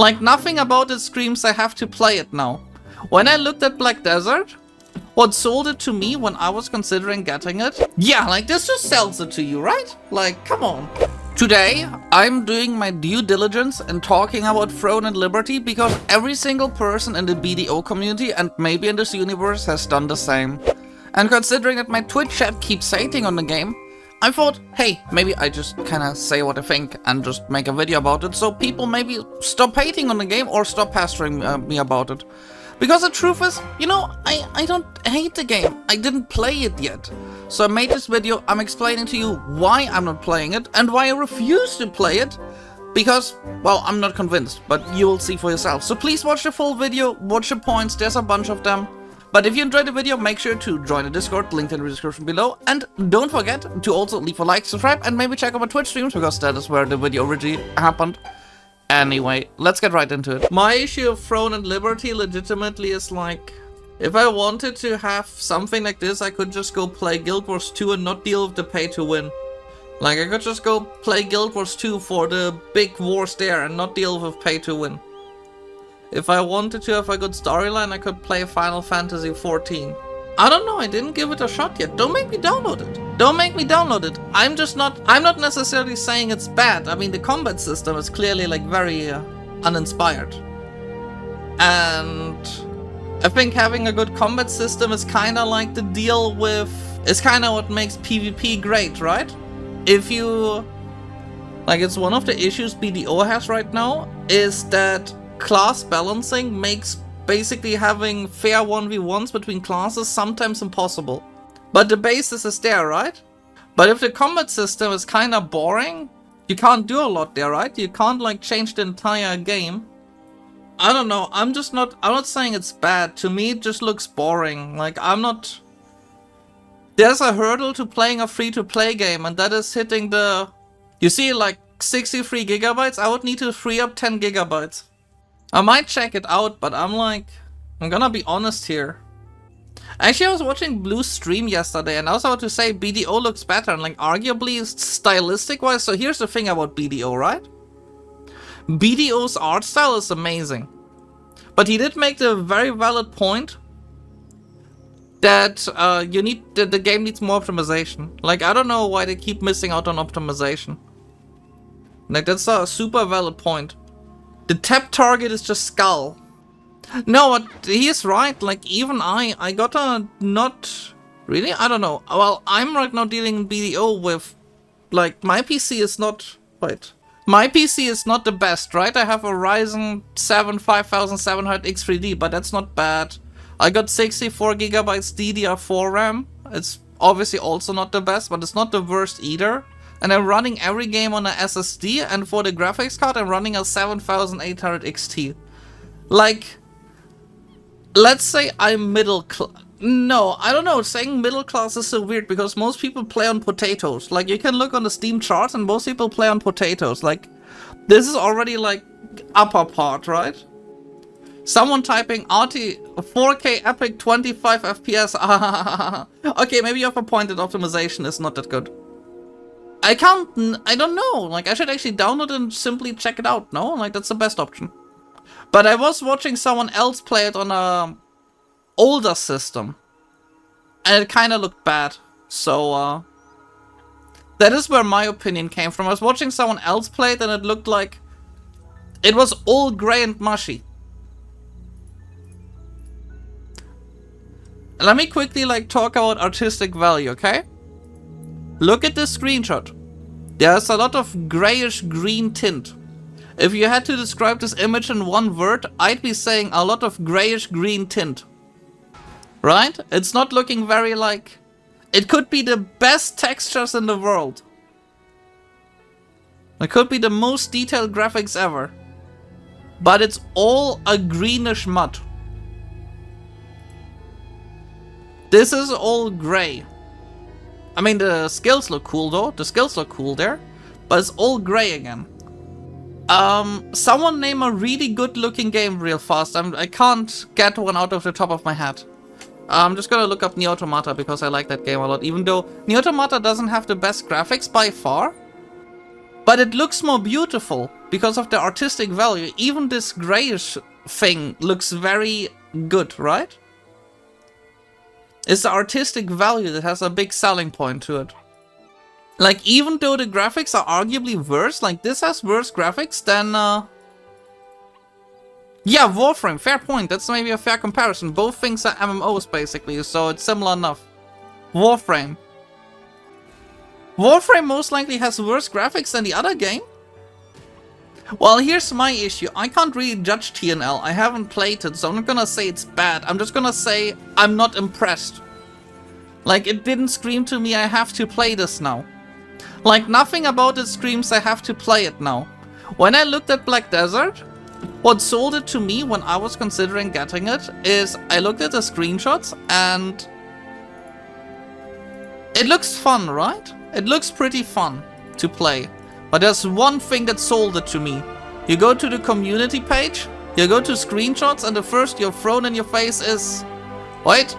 Like, nothing about it screams I have to play it now. When I looked at Black Desert, what sold it to me when I was considering getting it? Yeah, like, this just sells it to you, right? Like, come on. Today, I'm doing my due diligence and talking about Throne and Liberty because every single person in the BDO community and maybe in this universe has done the same. And considering that my Twitch chat keeps hating on the game, I thought, hey, maybe I just kinda say what I think and just make a video about it so people maybe stop hating on the game or stop pestering me about it. Because the truth is, you know, I don't hate the game, I didn't play it yet. So I made this video, I'm explaining to you why I'm not playing it and why I refuse to play it. Because, well, I'm not convinced, but you will see for yourself. So please watch the full video, watch the points, there's a bunch of them. But if you enjoyed the video, make sure to join the Discord, linked in the description below. And don't forget to also leave a like, subscribe, and maybe check out my Twitch streams, because that is where the video originally happened. Anyway, let's get right into it. My issue of Throne and Liberty legitimately is like, if I wanted to have something like this, I could just go play Guild Wars 2 and not deal with the pay to win. Like, I could just go play Guild Wars 2 for the big wars there and not deal with pay to win. If I wanted to have a good storyline, I could play Final Fantasy XIV. I don't know, I didn't give it a shot yet. Don't make me download it. Don't make me download it. I'm not necessarily saying it's bad. I mean, the combat system is clearly like very uninspired. And I think having a good combat system is kind of like the deal with, it's kind of what makes PvP great, right? If you, like, it's one of the issues BDO has right now, is that class balancing makes basically having fair 1v1s between classes sometimes impossible. But the basis is there, right? But if the combat system is kind of boring, you can't do a lot there, right? You can't like change the entire game. I don't know, I'm not saying it's bad. To me it just looks boring. Like, there's a hurdle to playing a free-to-play game, and that is hitting the, you see, like 63 gigabytes, I would need to free up 10 gigabytes. I might check it out, but I'm gonna be honest here. Actually, I was watching Blue's stream yesterday, and I was about to say BDO looks better, and like arguably stylistic-wise. So here's the thing about BDO, right? BDO's art style is amazing, but he did make the very valid point that the game needs more optimization. Like, I don't know why they keep missing out on optimization. Like, that's a super valid point. The tap target is just skull. No, but he is right. Like, even I got a not really. I don't know. Well, I'm right now dealing in BDO with, like, my PC is not. Wait, my PC is not the best, right? I have a Ryzen 7 5700 X3D, but that's not bad. I got 64 gigabytes DDR4 RAM. It's obviously also not the best, but it's not the worst either. And I'm running every game on a SSD, and for the graphics card, I'm running a 7800 XT. Like, let's say I'm middle class. No, I don't know, saying middle class is so weird because most people play on potatoes. Like, you can look on the Steam charts and most people play on potatoes. Like, this is already like upper part, right? Someone typing RT 4K Epic 25 FPS. Okay, maybe you have a point that optimization is not that good. I don't know, like, I should actually download and simply check it out, no? Like, that's the best option. But I was watching someone else play it on a older system, and it kind of looked bad. So, that is where my opinion came from. I was watching someone else play it, and it looked like it was all gray and mushy. Let me quickly, like, talk about artistic value, okay? Look at this screenshot. There's a lot of grayish green tint. If you had to describe this image in one word, I'd be saying a lot of grayish green tint. Right? It's not looking very like... It could be the best textures in the world. It could be the most detailed graphics ever. But it's all a greenish mud. This is all gray. I mean, the skills look cool though. The skills look cool there. But it's all gray again. Someone name a really good looking game real fast. I can't get one out of the top of my head. I'm just gonna look up Nier Automata because I like that game a lot. Even though Nier Automata doesn't have the best graphics by far. But it looks more beautiful because of the artistic value. Even this grayish thing looks very good, right? It's the artistic value that has a big selling point to it. Like, even though the graphics are arguably worse, like this has worse graphics than yeah, Warframe, fair point. That's maybe a fair comparison. Both things are MMOs basically, so it's similar enough. Warframe. Warframe most likely has worse graphics than the other game? Well, here's my issue. I can't really judge TNL. I haven't played it, so I'm not gonna say it's bad. I'm just gonna say I'm not impressed. Like, it didn't scream to me, I have to play this now. Like, nothing about it screams I have to play it now. When I looked at Black Desert, what sold it to me when I was considering getting it is I looked at the screenshots and it looks fun, right? It looks pretty fun to play. But there's one thing that sold it to me. You go to the community page, you go to screenshots, and the first you're thrown in your face is, wait,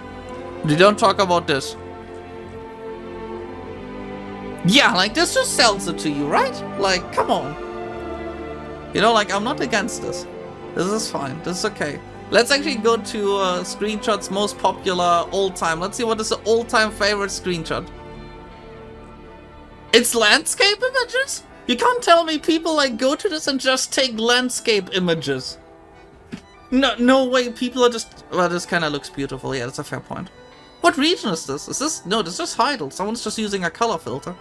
you don't talk about this. Yeah, like this just sells it to you, right? Like, come on. You know, like, I'm not against this. This is fine, this is okay. Let's actually go to screenshots most popular all time. Let's see what is the all-time favorite screenshot. It's landscape images? You can't tell me people like go to this and just take landscape images. No way, people are just... Well, this kind of looks beautiful, yeah, that's a fair point. What region is this? Is this... No, this is just Heidel. Someone's just using a color filter.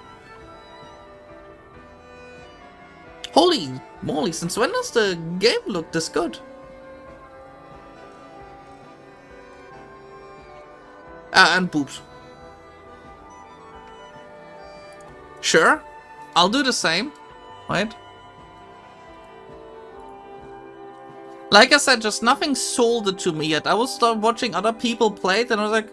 Holy moly, since when does the game look this good? And boobs. Sure, I'll do the same. Wait. Like I said, just nothing sold it to me yet. I was watching other people play it and I was like...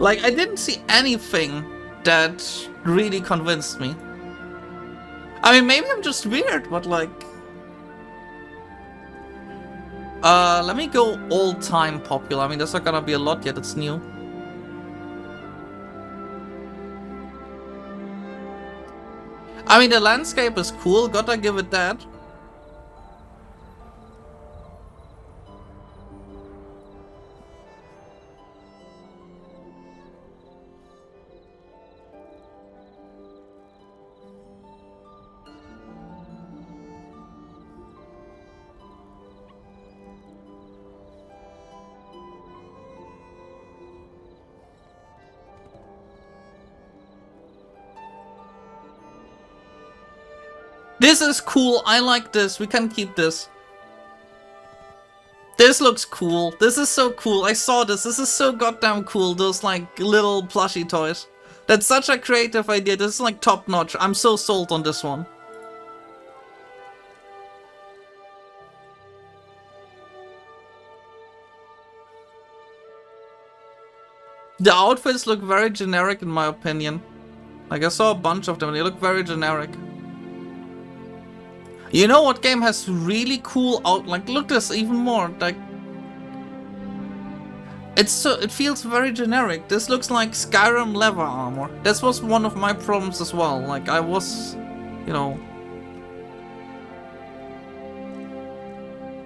Like, I didn't see anything that really convinced me. I mean, maybe I'm just weird, but like... let me go all-time popular. I mean, there's not gonna be a lot yet, it's new. I mean, the landscape is cool, gotta give it that. This is cool, I like this, we can keep this. This looks cool, this is so cool, I saw this is so goddamn cool, those like little plushie toys. That's such a creative idea, this is like top notch, I'm so sold on this one. The outfits look very generic in my opinion. Like I saw a bunch of them and they look very generic. You know what game has really cool like look this even more, like it feels very generic. This looks like Skyrim leather armor. This was one of my problems as well. Like I was, you know,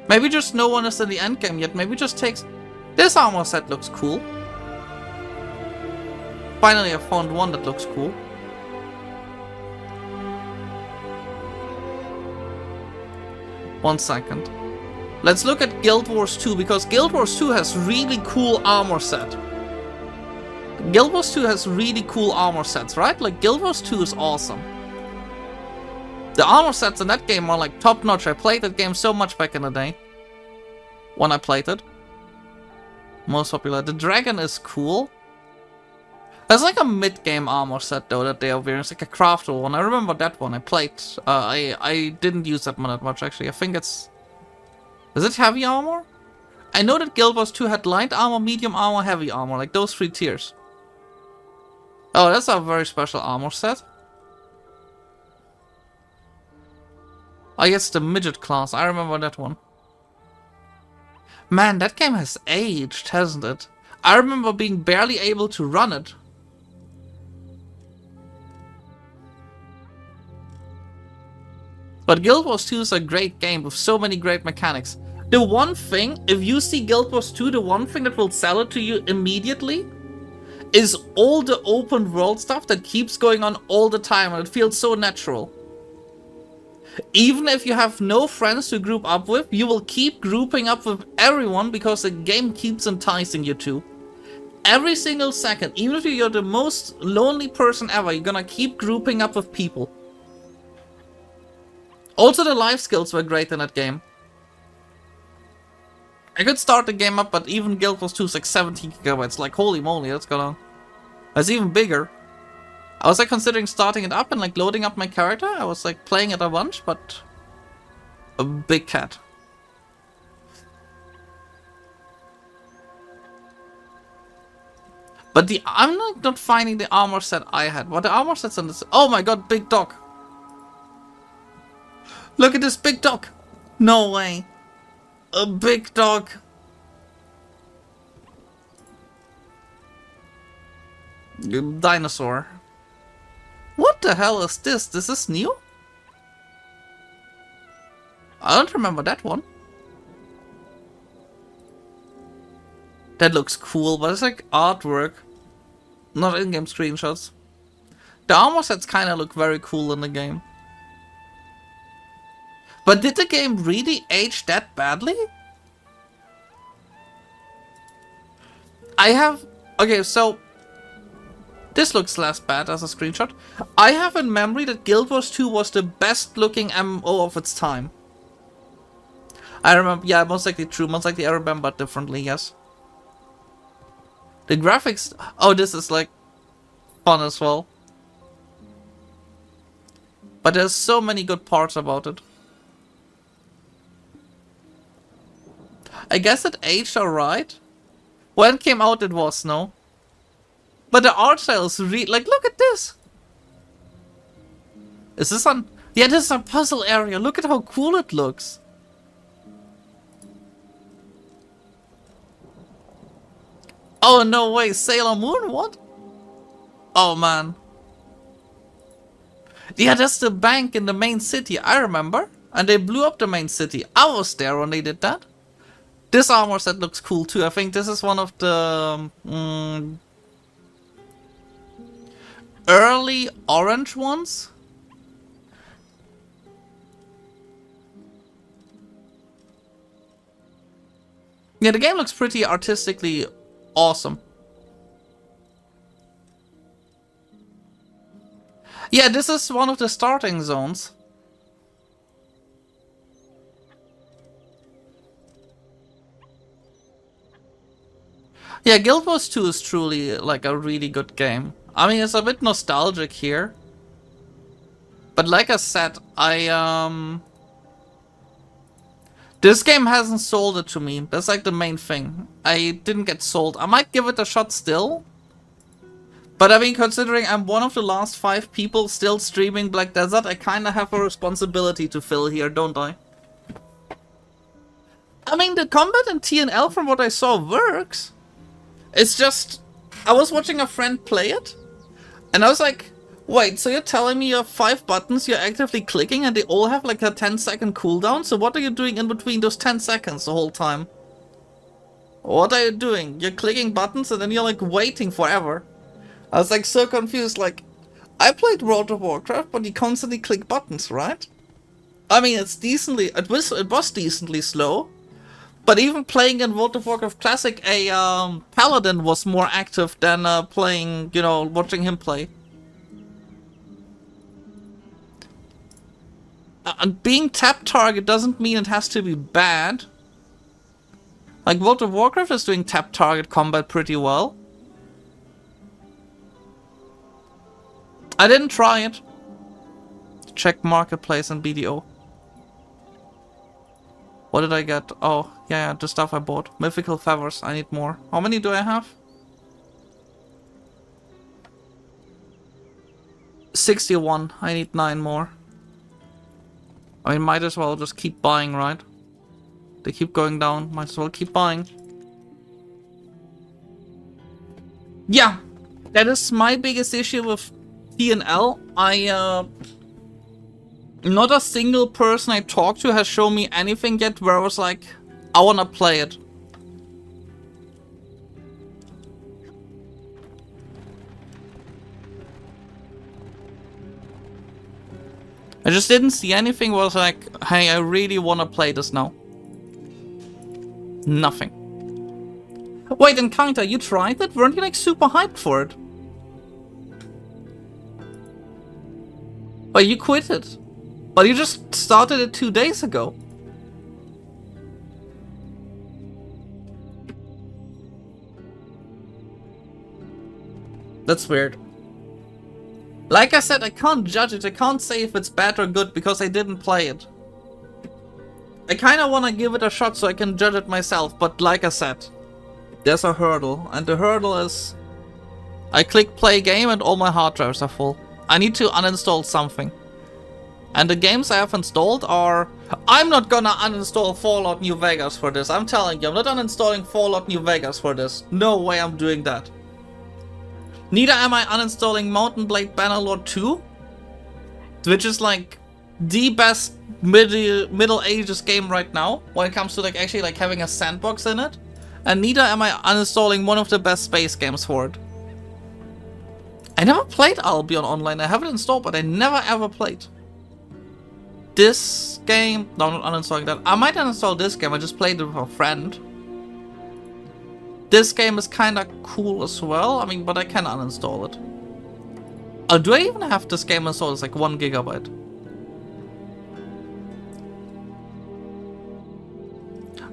maybe just no one is in the end game yet. Maybe just takes this armor set looks cool. Finally I found one that looks cool. One second. Let's look at Guild Wars 2, because Guild Wars 2 has really cool armor set. Guild Wars 2 has really cool armor sets, right? Like, Guild Wars 2 is awesome. The armor sets in that game are like top notch. I played that game so much back in the day. When I played it. Most popular. The dragon is cool. There's like a mid-game armor set though that they are wearing. It's like a craftable one. I remember that one. I played. I didn't use that one that much actually. I think it's... Is it heavy armor? I know that Guild Wars 2 had light armor, medium armor, heavy armor. Like those 3 tiers. Oh, that's a very special armor set. I guess the midget class. I remember that one. Man, that game has aged, hasn't it? I remember being barely able to run it. But Guild Wars 2 is a great game with so many great mechanics. The one thing, if you see Guild Wars 2, the one thing that will sell it to you immediately is all the open world stuff that keeps going on all the time, and it feels so natural. Even if you have no friends to group up with, you will keep grouping up with everyone because the game keeps enticing you to. Every single second, even if you're the most lonely person ever, you're gonna keep grouping up with people. Also, the life skills were great in that game. I could start the game up, but even Guild Wars 2 is like 17 gigabytes. Like, holy moly, what's going on? It's even bigger. I was like considering starting it up and like loading up my character. I was like playing it a bunch, but a big cat. But I'm like not finding the armor set I had. What the armor sets on this? Oh my god, big dog! Look at this big dog! No way! A big dog! Dinosaur. What the hell is this? This is new? I don't remember that one. That looks cool, but it's like artwork. Not in-game screenshots. The armor sets kinda look very cool in the game. But did the game really age that badly? Okay, so this looks less bad as a screenshot. I have in memory that Guild Wars 2 was the best looking MMO of its time. I remember, yeah, most likely true, most likely I remember differently, yes. The graphics, oh, this is like fun as well. But there's so many good parts about it. I guess it aged alright. When it came out it was, no? But the art style is like, look at this! Is this on? Yeah, this is a puzzle area. Look at how cool it looks. Oh, no way. Sailor Moon? What? Oh, man. Yeah, that's the bank in the main city. I remember. And they blew up the main city. I was there when they did that. This armor set looks cool, too. I think this is one of the early orange ones. Yeah, the game looks pretty artistically awesome. Yeah, this is one of the starting zones. Yeah, Guild Wars 2 is truly like a really good game. I mean, it's a bit nostalgic here. But like I said, this game hasn't sold it to me. That's like the main thing. I didn't get sold. I might give it a shot still. But I mean, considering I'm one of the last 5 people still streaming Black Desert, I kinda have a responsibility to fill here, don't I? I mean, the combat in TNL from what I saw works. It's just, I was watching a friend play it, and I was like, wait, so you're telling me you have 5 buttons you're actively clicking and they all have like a 10-second cooldown? So what are you doing in between those 10 seconds the whole time? What are you doing? You're clicking buttons and then you're like waiting forever. I was like so confused, like, I played World of Warcraft, but you constantly click buttons, right? I mean, it was decently slow. But even playing in World of Warcraft Classic, a paladin was more active than playing, you know, watching him play. And being tap target doesn't mean it has to be bad. Like, World of Warcraft is doing tap target combat pretty well. I didn't try it. Check Marketplace and BDO. What did I get? Oh, yeah, the stuff I bought. Mythical Feathers, I need more. How many do I have? 61, I need 9 more. I mean, might as well just keep buying, right? They keep going down, might as well keep buying. Yeah, that is my biggest issue with TNL. Not a single person I talked to has shown me anything yet where I was like, I wanna play it. I just didn't see anything where I was like, hey, I really wanna play this now. Nothing. Wait, Encounter, you tried it? Weren't you like super hyped for it? Well, you quit it. But you just started it 2 days ago. That's weird. Like I said, I can't judge it. I can't say if it's bad or good because I didn't play it. I kinda wanna give it a shot so I can judge it myself, but like I said, there's a hurdle, and the hurdle is I click play game and all my hard drives are full. I need to uninstall something. And the games I have installed are... I'm not gonna uninstall Fallout New Vegas for this. I'm telling you, I'm not uninstalling Fallout New Vegas for this. No way I'm doing that. Neither am I uninstalling Mountain Blade Bannerlord 2, which is like the best Middle Ages game right now when it comes to like actually like having a sandbox in it. And neither am I uninstalling one of the best space games for it. I never played Albion Online. I have it installed, but I never ever played. This game... No, I'm not uninstalling that. I might uninstall this game. I just played it with a friend. This game is kinda cool as well. I mean, but I can uninstall it. Oh, do I even have this game installed? It's like 1 gigabyte.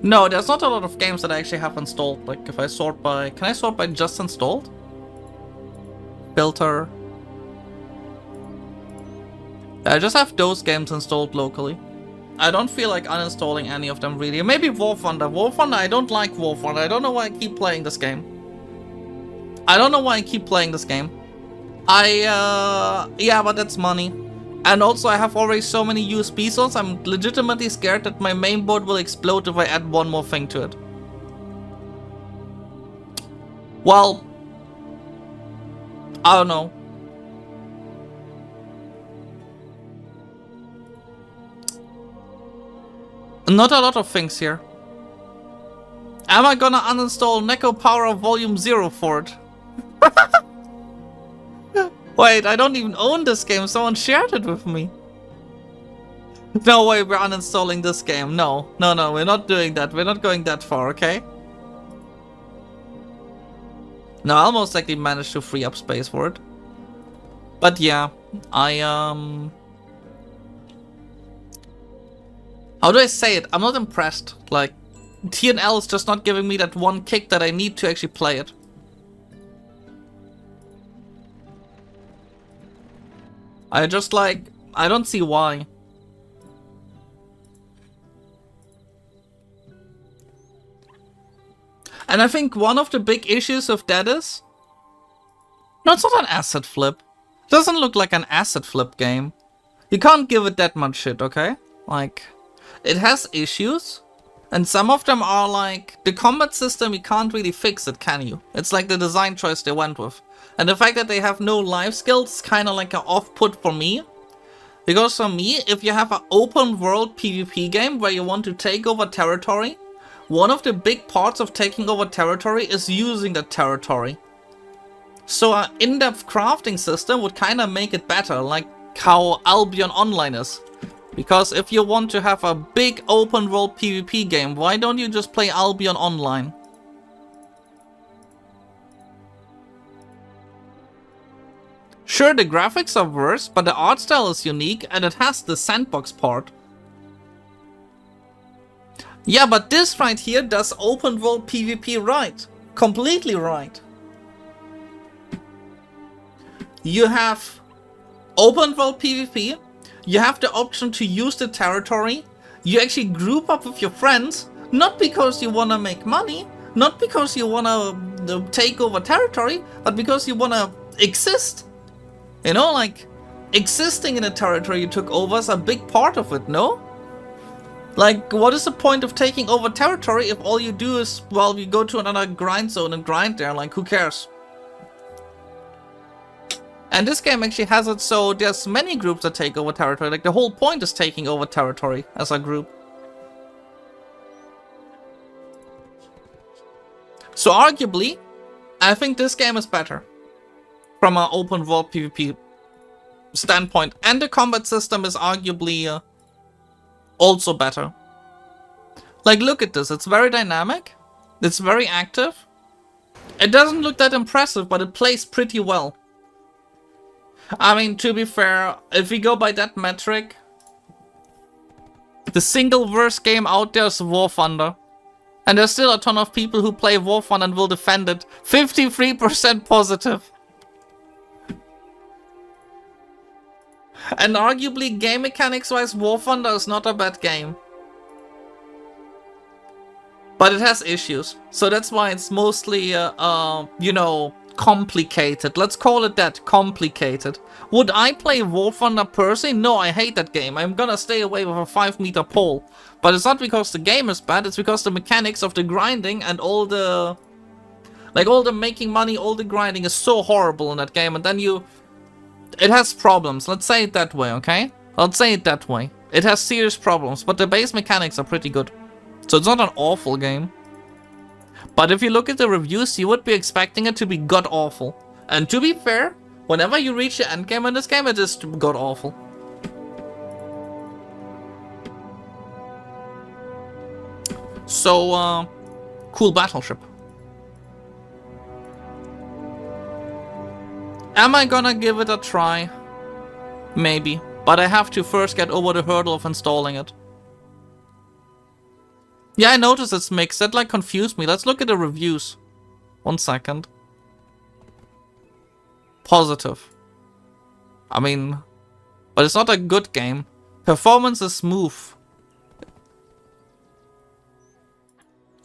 No, there's not a lot of games that I actually have installed. Like, if I sort by... Can I sort by just installed? Filter. I just have those games installed locally. I don't feel like uninstalling any of them really. Maybe War Thunder. War Thunder, I don't like War Thunder. I don't know why I keep playing this game. Yeah, but that's money. And also I have already so many USB slots, I'm legitimately scared that my main board will explode if I add one more thing to it. Well, I don't know. Not a lot of things here. Am I gonna uninstall Neko Power Volume 0 for it? Wait, I don't even own this game. Someone shared it with me. No way, we're uninstalling this game. No, we're not doing that. We're not going that far, okay? No, I almost likely managed to free up space for it. But yeah, how do I say it? I'm not impressed. Like, TNL is just not giving me that one kick that I need to actually play it. I don't see why. And I think one of the big issues of that is... No, it's not an asset flip. It doesn't look like an asset flip game. You can't give it that much shit, okay? Like... It has issues, and some of them are like, the combat system, you can't really fix it, can you? It's like the design choice they went with. And the fact that they have no life skills is kind of like an off-put for me. Because for me, if you have an open world PvP game where you want to take over territory, one of the big parts of taking over territory is using that territory. So an in-depth crafting system would kind of make it better, like how Albion Online is. Because if you want to have a big open world PvP game, why don't you just play Albion Online? Sure, the graphics are worse, but the art style is unique and it has the sandbox part. Yeah, but this right here does open world PvP right. Completely right. You have open world PvP. You have the option to use the territory. You actually group up with your friends, not because you want to make money, not because you want to take over territory, but because you want to exist. You know, like, existing in a territory you took over is a big part of it, no? Like, what is the point of taking over territory if all you do is, well, you go to another grind zone and grind there, like, who cares? And this game actually has it so there's many groups that take over territory. Like the whole point is taking over territory as a group. So arguably, I think this game is better from an open world PvP standpoint. And the combat system is arguably also better. Like, look at this. It's very dynamic. It's very active. It doesn't look that impressive, but it plays pretty well. I mean, to be fair, if we go by that metric, the single worst game out there is War Thunder. And there's still a ton of people who play War Thunder and will defend it. 53% positive. And arguably, game mechanics-wise, War Thunder is not a bad game. But it has issues. So that's why it's mostly, you know, complicated. Let's call it that, complicated. Would I play War Thunder personally? No, I hate that game. I'm gonna stay away with a 5-meter pole. But it's not because the game is bad, it's because the mechanics of the grinding and all the... like, all the making money, all the grinding is so horrible in that game. And then you... it has problems. Let's say it that way, okay? Let's say it that way. It has serious problems, but the base mechanics are pretty good. So it's not an awful game. But if you look at the reviews, you would be expecting it to be god-awful. And to be fair, whenever you reach the endgame in this game, it is god-awful. So, cool battleship. Am I gonna give it a try? Maybe. But I have to first get over the hurdle of installing it. Yeah, I noticed it's mixed. That like confused me. Let's look at the reviews. 1 second. Positive. I mean, but it's not a good game. Performance is smooth.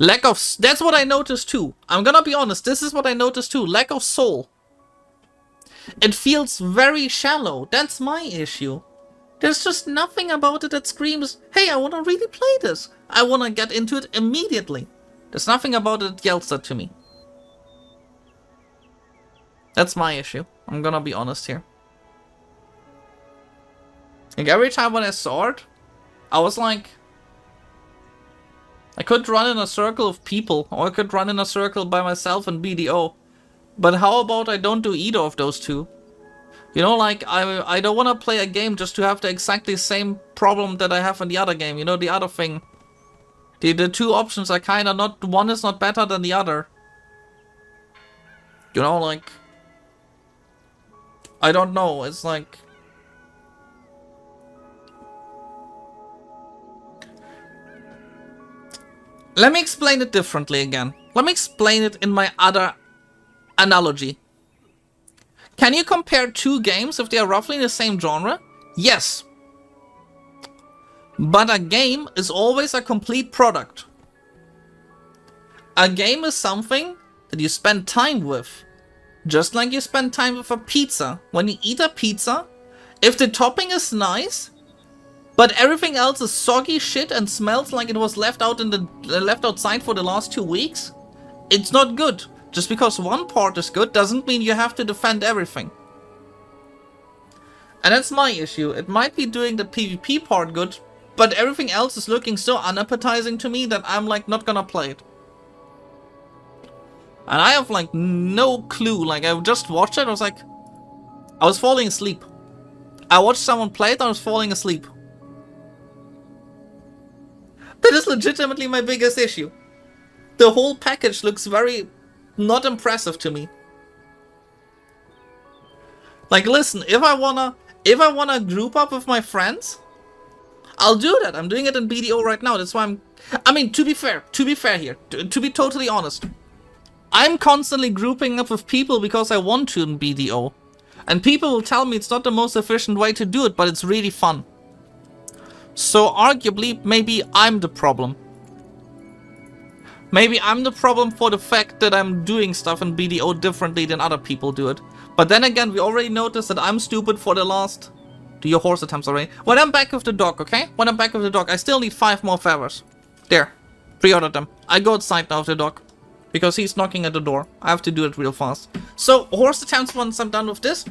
Lack of... that's what I noticed too. I'm gonna be honest. This is what I noticed too. Lack of soul. It feels very shallow. That's my issue. There's just nothing about it that screams, hey, I want to really play this. I want to get into it immediately. There's nothing about it that yells that to me. That's my issue. I'm gonna be honest here. Like, every time when I saw it, I was like... I could run in a circle of people, or I could run in a circle by myself in BDO. But how about I don't do either of those two? You know, like, I don't want to play a game just to have the exactly same problem that I have in the other game. You know, the other thing. The two options are kind of not... one is not better than the other. You know, like... I don't know, it's like... Let me explain it differently again. Let me explain it in my other analogy. Can you compare two games if they are roughly in the same genre? Yes. But a game is always a complete product. A game is something that you spend time with. Just like you spend time with a pizza. When you eat a pizza, if the topping is nice, but everything else is soggy shit and smells like it was left outside for the last 2 weeks, it's not good. Just because one part is good doesn't mean you have to defend everything. And that's my issue. It might be doing the PvP part good, but everything else is looking so unappetizing to me that I'm like not gonna play it. And I have like no clue. Like, I just watched it, I was like... I was falling asleep. I watched someone play it, I was falling asleep. That is legitimately my biggest issue. The whole package looks very... not impressive to me. Like, listen, if I wanna group up with my friends, I'll do that. I'm doing it in BDO right now. That's why I mean, to be fair here, to be totally honest, I'm constantly grouping up with people because I want to in BDO. And people will tell me it's not the most efficient way to do it, but it's really fun. So arguably, maybe I'm the problem. Maybe I'm the problem for the fact that I'm doing stuff in BDO differently than other people do it. But then again, we already noticed that I'm stupid for the last... do your horse attempts already. When I'm back with the dog, okay? When I'm back with the dog, I still need 5 more feathers. There. Pre-ordered them. I go outside now with the dog. Because he's knocking at the door. I have to do it real fast. So, horse attempts once I'm done with this.